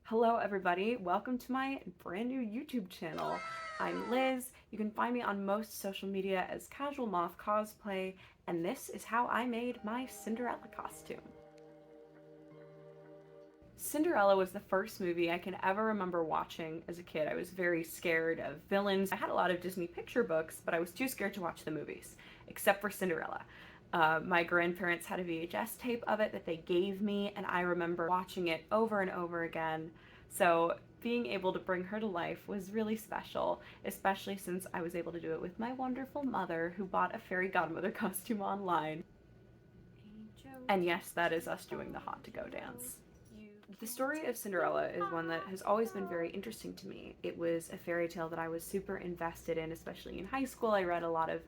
Hello everybody, welcome to my brand new YouTube channel. I'm Liz. You can find me on most social media as Casual Moth Cosplay, and this is how I made my Cinderella costume. Cinderella was the first movie I can ever remember watching as a kid. I was very scared of villains. I had a lot of Disney picture books, but I was too scared to watch the movies, except for Cinderella. My grandparents had a VHS tape of it that they gave me, and I remember watching it over and over again. So being able to bring her to life was really special, especially since I was able to do it with my wonderful mother, who bought a fairy godmother costume online. And yes, that is us doing the hot to go dance. The story of Cinderella is one that has always been very interesting to me. It was a fairy tale that I was super invested in, especially in high school. I read a lot of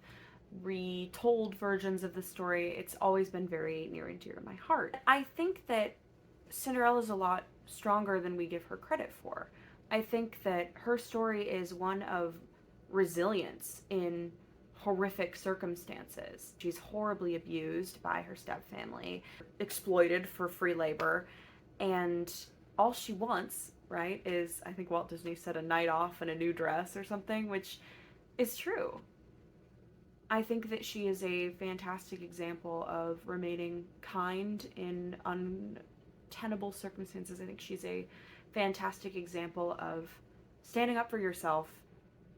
retold versions of the story. It's always been very near and dear to my heart. I think that Cinderella is a lot stronger than we give her credit for. I think that her story is one of resilience in horrific circumstances. She's horribly abused by her stepfamily, exploited for free labor, and all she wants, right, is, I think Walt Disney said, a night off and a new dress or something, which is true. I think that she is a fantastic example of remaining kind in untenable circumstances. I think she's a fantastic example of standing up for yourself,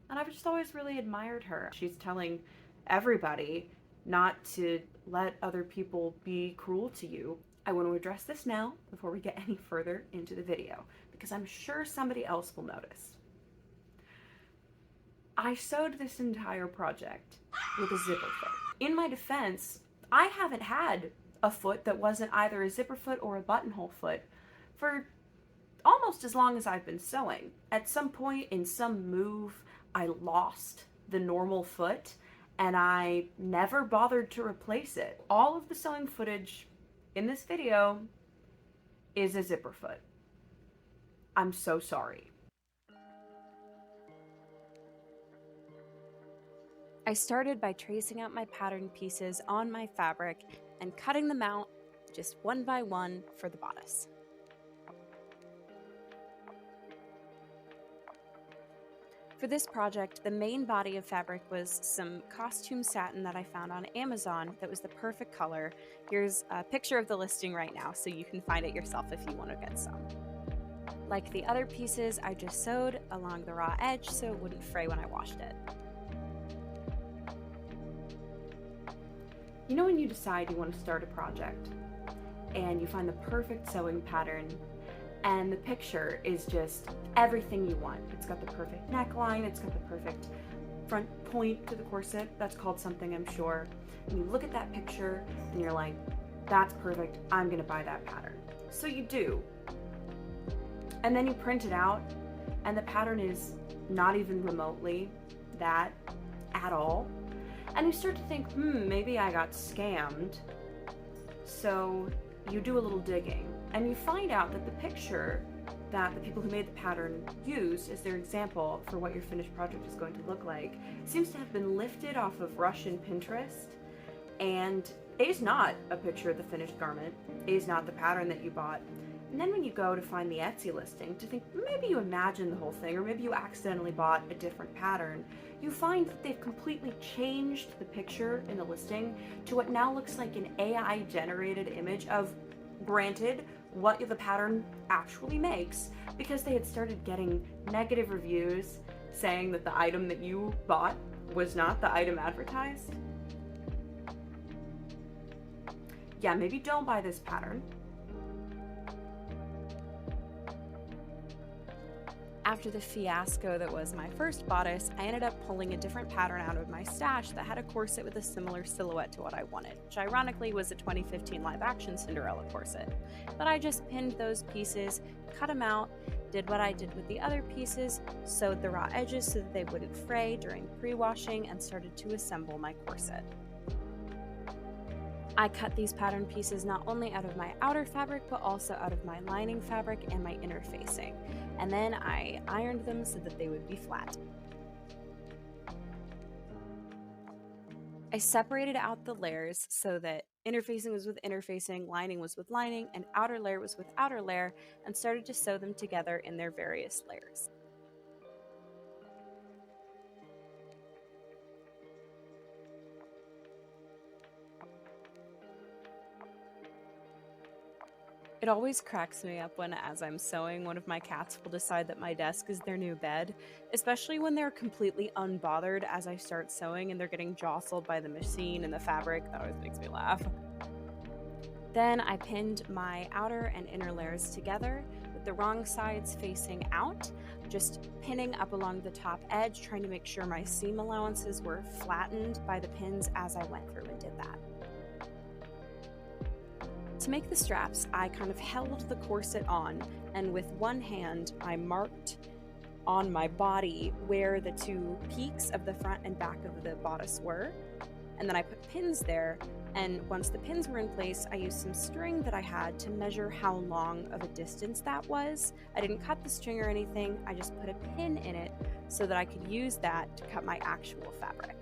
and I've just always really admired her. She's telling everybody not to let other people be cruel to you. I want to address this now before we get any further into the video, because I'm sure somebody else will notice. I sewed this entire project with a zipper foot. In my defense, I haven't had a foot that wasn't either a zipper foot or a buttonhole foot for almost as long as I've been sewing. At some point in some move, I lost the normal foot and I never bothered to replace it. All of the sewing footage in this video is a zipper foot. I'm so sorry. I started by tracing out my pattern pieces on my fabric and cutting them out just one by one for the bodice. For this project, the main body of fabric was some costume satin that I found on Amazon that was the perfect color. Here's a picture of the listing right now so you can find it yourself if you want to get some. Like the other pieces, I just sewed along the raw edge so it wouldn't fray when I washed it. You know when you decide you want to start a project and you find the perfect sewing pattern and the picture is just everything you want. It's got the perfect neckline, it's got the perfect front point to the corset. That's called something, I'm sure. And you look at that picture and you're like, that's perfect, I'm gonna buy that pattern. So you do. And then you print it out and the pattern is not even remotely that at all. And you start to think, maybe I got scammed. So you do a little digging and you find out that the picture that the people who made the pattern used as their example for what your finished project is going to look like seems to have been lifted off of Russian Pinterest, and is not a picture of the finished garment, is not the pattern that you bought. And then when you go to find the Etsy listing to think maybe you imagined the whole thing, or maybe you accidentally bought a different pattern, you find that they've completely changed the picture in the listing to what now looks like an AI generated image of, granted, what the pattern actually makes, because they had started getting negative reviews saying that the item that you bought was not the item advertised. Yeah, maybe don't buy this pattern. After the fiasco that was my first bodice, I ended up pulling a different pattern out of my stash that had a corset with a similar silhouette to what I wanted, which ironically was a 2015 live-action Cinderella corset. But I just pinned those pieces, cut them out, did what I did with the other pieces, sewed the raw edges so that they wouldn't fray during pre-washing, and started to assemble my corset. I cut these pattern pieces not only out of my outer fabric, but also out of my lining fabric and my inner facing. And then I ironed them so that they would be flat. I separated out the layers so that Interfacing was with interfacing, lining was with lining, and outer layer was with outer layer, and started to sew them together in their various layers. It always cracks me up when, as I'm sewing, one of my cats will decide that my desk is their new bed, especially when they're completely unbothered as I start sewing and they're getting jostled by the machine and the fabric. That always makes me laugh. Then I pinned my outer and inner layers together with the wrong sides facing out, just pinning up along the top edge, trying to make sure my seam allowances were flattened by the pins as I went through and did that. To make the straps, I kind of held the corset on, and with one hand, I marked on my body where the two peaks of the front and back of the bodice were, and then I put pins there, and once the pins were in place, I used some string that I had to measure how long of a distance that was. I didn't cut the string or anything, I just put a pin in it so that I could use that to cut my actual fabric.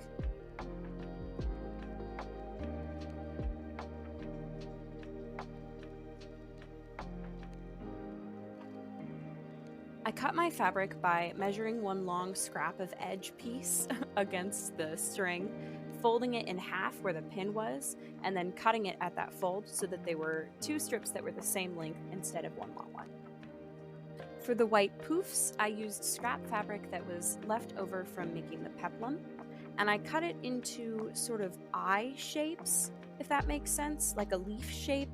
I cut my fabric by measuring one long scrap of edge piece against the string, folding it in half where the pin was, and then cutting it at that fold so that they were two strips that were the same length instead of one long one. For the white poofs, I used scrap fabric that was left over from making the peplum, and I cut it into sort of eye shapes, if that makes sense, like a leaf shape,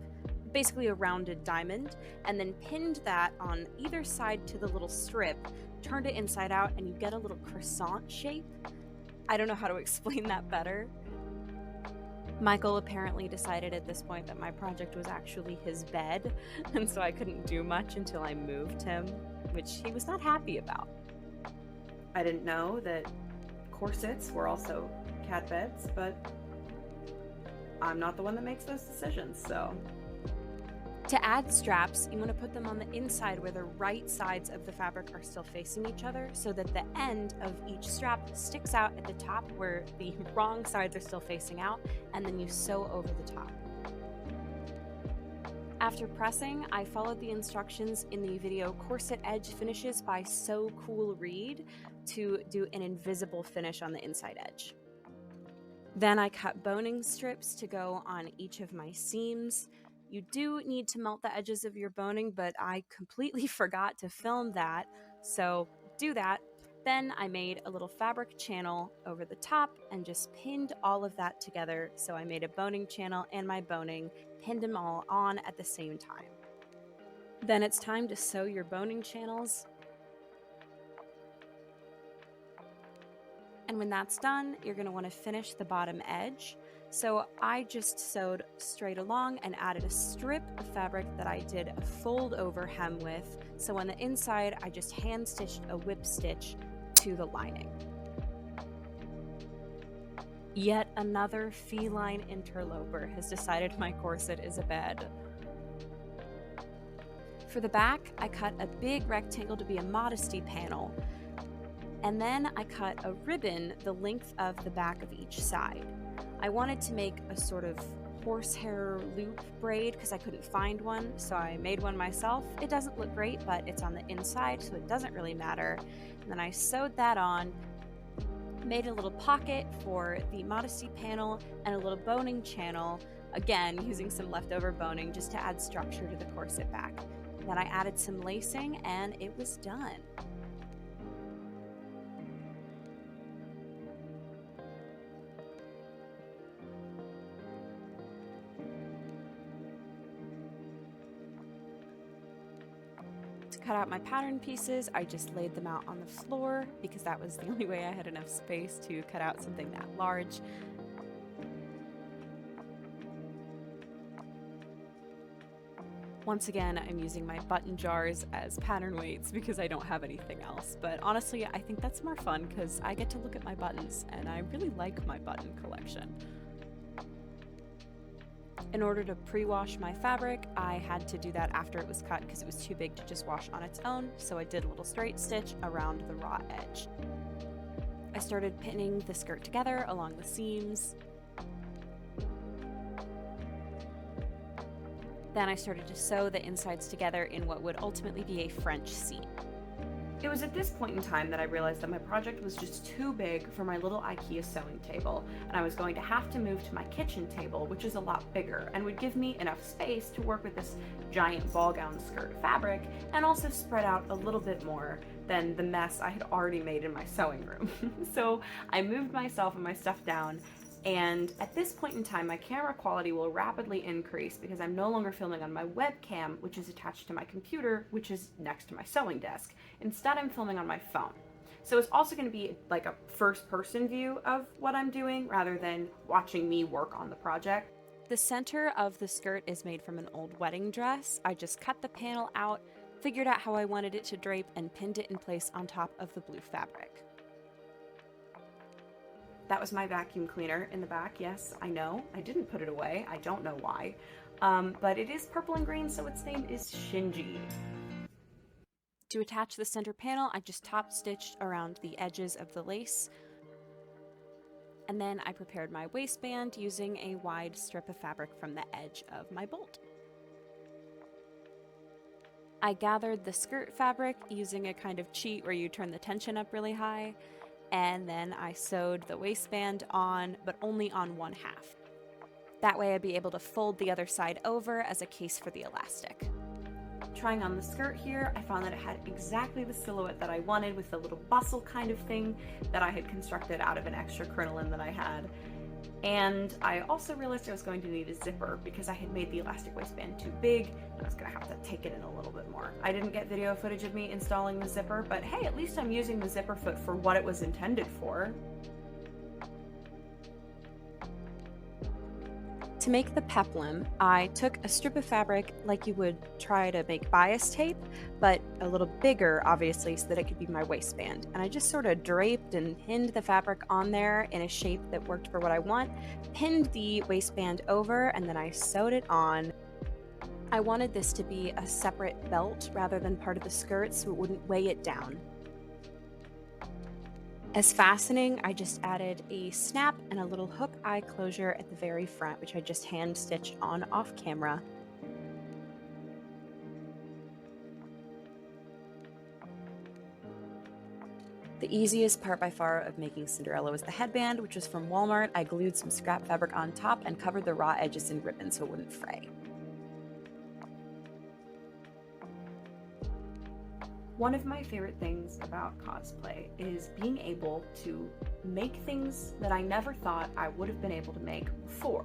basically a rounded diamond, and then pinned that on either side to the little strip, turned it inside out, and you get a little croissant shape. I don't know how to explain that better. Michael apparently decided at this point that my project was actually his bed, and so I couldn't do much until I moved him, which he was not happy about. I didn't know that corsets were also cat beds, but I'm not the one that makes those decisions, so... To add straps, you want to put them on the inside where the right sides of the fabric are still facing each other so that the end of each strap sticks out at the top where the wrong sides are still facing out, and then you sew over the top. After pressing, I followed the instructions in the video Corset Edge Finishes by So Cool Reed to do an invisible finish on the inside edge. Then I cut boning strips to go on each of my seams. You do need to melt the edges of your boning, but I completely forgot to film that, so do that. Then I made a little fabric channel over the top and just pinned all of that together. So I made a boning channel and my boning, pinned them all on at the same time. Then it's time to sew your boning channels. And when that's done, you're going to want to finish the bottom edge. So I just sewed straight along and added a strip of fabric that I did a fold over hem with. So on the inside, I just hand stitched a whip stitch to the lining. Yet another feline interloper has decided my corset is a bed. For the back, I cut a big rectangle to be a modesty panel. And then I cut a ribbon the length of the back of each side. I wanted to make a sort of horsehair loop braid because I couldn't find one, so I made one myself. It doesn't look great, but it's on the inside, so it doesn't really matter. And then I sewed that on, made a little pocket for the modesty panel and a little boning channel, again using some leftover boning just to add structure to the corset back. Then I added some lacing and it was done. Cut out my pattern pieces, I just laid them out on the floor because that was the only way I had enough space to cut out something that large. Once again, I'm using my button jars as pattern weights because I don't have anything else, but honestly, I think that's more fun because I get to look at my buttons, and I really like my button collection. In order to pre-wash my fabric, I had to do that after it was cut because it was too big to just wash on its own, so I did a little straight stitch around the raw edge. I started pinning the skirt together along the seams. Then I started to sew the insides together in what would ultimately be a French seam. It was at this point in time that I realized that my project was just too big for my little IKEA sewing table, and I was going to have to move to my kitchen table, which is a lot bigger and would give me enough space to work with this giant ball gown skirt fabric and also spread out a little bit more than the mess I had already made in my sewing room. So I moved myself and my stuff down, and at this point in time my camera quality will rapidly increase because I'm no longer filming on my webcam, which is attached to my computer, which is next to my sewing desk. Instead, I'm filming on my phone. So it's also going to be like a first-person view of what I'm doing rather than watching me work on the project. The center of the skirt is made from an old wedding dress. I just cut the panel out, figured out how I wanted it to drape, and pinned it in place on top of the blue fabric. That was my vacuum cleaner in the back. Yes, I know. I didn't put it away. I don't know why. But it is purple and green, so its name is Shinji. To attach the center panel, I just top stitched around the edges of the lace. And then I prepared my waistband using a wide strip of fabric from the edge of my bolt. I gathered the skirt fabric using a kind of cheat where you turn the tension up really high. And then I sewed the waistband on, but only on one half. That way I'd be able to fold the other side over as a case for the elastic. Trying on the skirt here, I found that it had exactly the silhouette that I wanted with the little bustle kind of thing that I had constructed out of an extra crinoline that I had. And I also realized I was going to need a zipper because I had made the elastic waistband too big and I was going to have to take it in a little bit more. I didn't get video footage of me installing the zipper, but hey, at least I'm using the zipper foot for what it was intended for. To make the peplum, I took a strip of fabric like you would try to make bias tape, but a little bigger, obviously, so that it could be my waistband. And I just sort of draped and pinned the fabric on there in a shape that worked for what I want, pinned the waistband over, and then I sewed it on. I wanted this to be a separate belt rather than part of the skirt so it wouldn't weigh it down. As fastening, I just added a snap and a little hook eye closure at the very front, which I just hand stitched on off camera. The easiest part by far of making Cinderella was the headband, which was from Walmart. I glued some scrap fabric on top and covered the raw edges in ribbon so it wouldn't fray. One of my favorite things about cosplay is being able to make things that I never thought I would have been able to make before.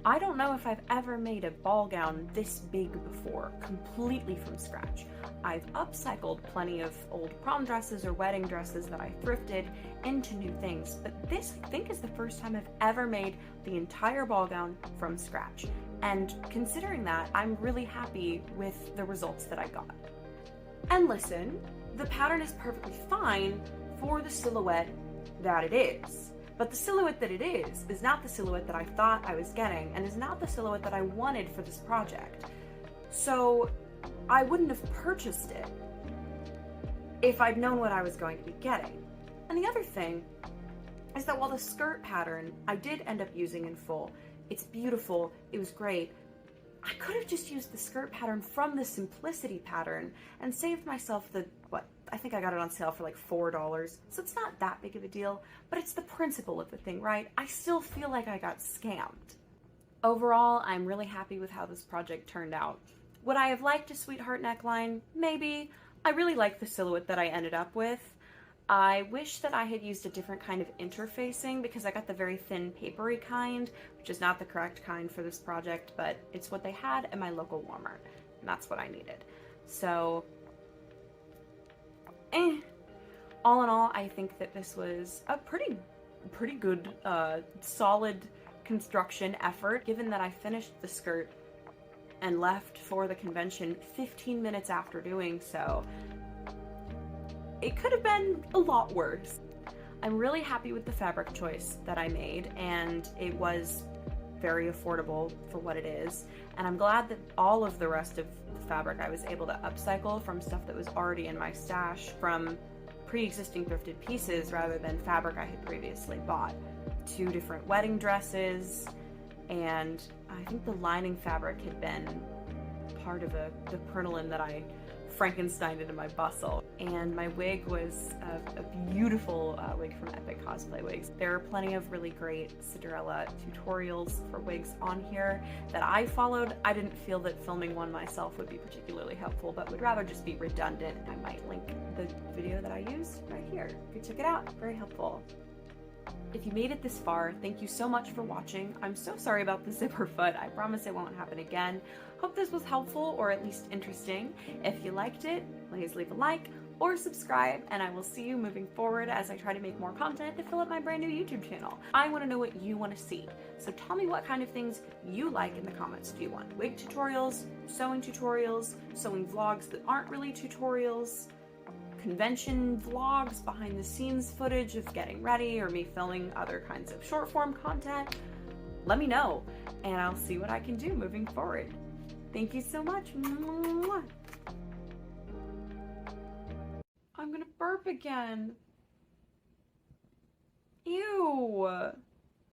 I don't know if I've ever made a ball gown this big before, completely from scratch. I've upcycled plenty of old prom dresses or wedding dresses that I thrifted into new things, but this I think is the first time I've ever made the entire ball gown from scratch. And considering that, I'm really happy with the results that I got. And listen, the pattern is perfectly fine for the silhouette that it is. But the silhouette that it is not the silhouette that I thought I was getting, and is not the silhouette that I wanted for this project. So I wouldn't have purchased it if I'd known what I was going to be getting. And the other thing is that while the skirt pattern I did end up using in full, it's beautiful, it was great, I could have just used the skirt pattern from the Simplicity pattern and saved myself the, I think I got it on sale for like $4, so it's not that big of a deal, but it's the principle of the thing, right? I still feel like I got scammed. Overall, I'm really happy with how this project turned out. Would I have liked a sweetheart neckline? Maybe. I really like the silhouette that I ended up with. I wish that I had used a different kind of interfacing because I got the very thin papery kind, which is not the correct kind for this project, but it's what they had at my local Walmart, and that's what I needed. So, all in all, I think that this was a pretty good, solid construction effort, given that I finished the skirt and left for the convention 15 minutes after doing so. It could have been a lot worse. I'm really happy with the fabric choice that I made, and it was very affordable for what it is. And I'm glad that all of the rest of the fabric I was able to upcycle from stuff that was already in my stash from pre-existing thrifted pieces rather than fabric I had previously bought. 2 different wedding dresses, and I think the lining fabric had been part of the crinoline that I Frankensteined into my bustle. And my wig was a beautiful wig from Epic Cosplay Wigs. There are plenty of really great Cinderella tutorials for wigs on here that I followed. I didn't feel that filming one myself would be particularly helpful, but would rather just be redundant. I might link the video that I used right here. Go check it out, very helpful. If you made it this far, thank you so much for watching. I'm so sorry about the zipper foot. I promise it won't happen again. Hope this was helpful or at least interesting. If you liked it, please leave a like or subscribe, and I will see you moving forward as I try to make more content to fill up my brand new YouTube channel. I want to know what you want to see, so tell me what kind of things you like in the comments. Do you want wig tutorials, sewing vlogs that aren't really tutorials, convention vlogs, behind the scenes footage of getting ready, or me filming other kinds of short form content? Let me know, and I'll see what I can do moving forward. Thank you so much. I'm gonna burp again. Ew.